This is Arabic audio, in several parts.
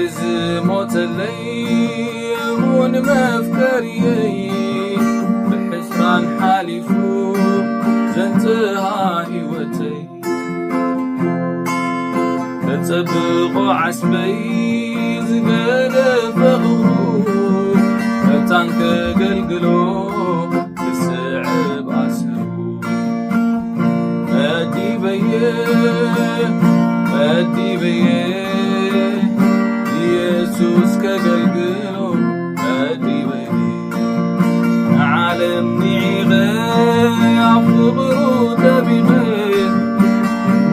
زموت الليمون مفكري بحسران حالفو زنتها هيوتي تتبقو عسبي زقل فغرو تانك قلقلو بسعب أسرو أدي بيه يسوس كقلقلو أدي بيه عالمني غي عفغرو تبغي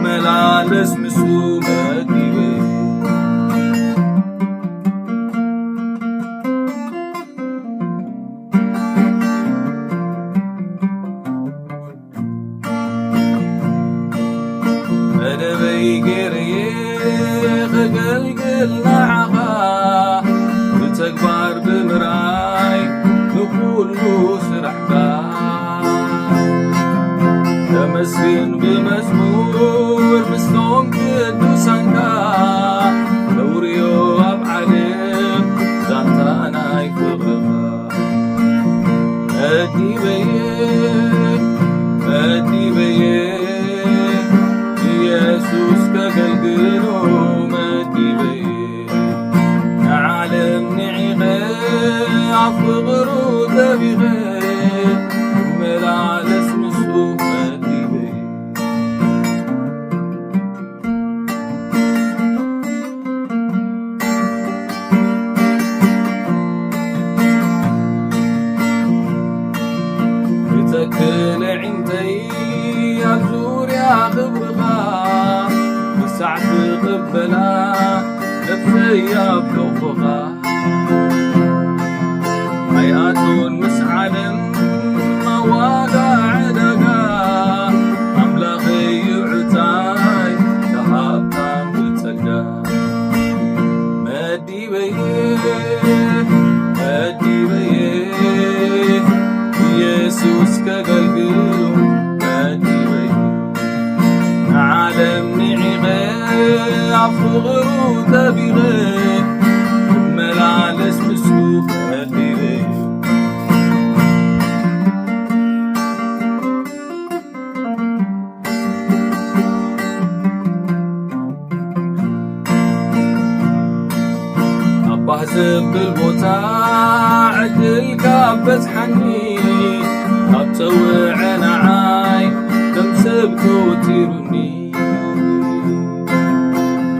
ملالس مسوم أدي بيه أدبي قريه قلقل نعها بتكبر بمراي نقول له سرحبا تمسكن بمزمور مسلون قدوسانكا دوريو أبعلم زانتانا يفغرها أدي بيه يسوس كقلقلو مدي بيه عالمني عيغي عفغرو تبغي ملالس مسوف مدي بيه بتكل عندي عزور يا خبرها ساعة قبلها نفسي بلوفها حياتون مسعلم مواقع دقا أملاخي عتاي شهابتان بتسقا مدي بيه يسوس كقلقلو مدي بيه عالمني عيغي عفغرو تبغي ملالس مسلوك أدي بيه أباه زب البوتا عدل كابت حني أبتوعنا عاي تمسبكو تيرني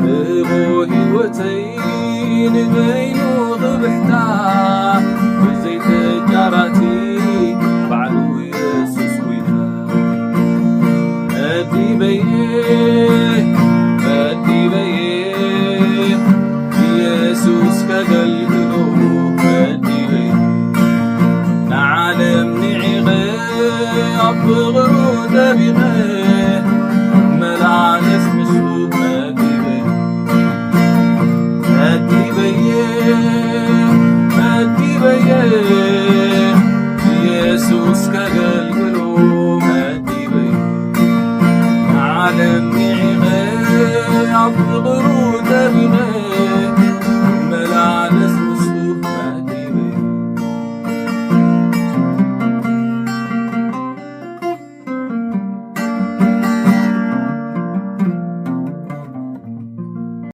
بغو هيوتين بينو ضبحتا بزيت جاراتي بعلو يسوس ويدا أدي بيه يسوس كقلقلو أدي بيه نعالمني عيغي أبغرو تبغي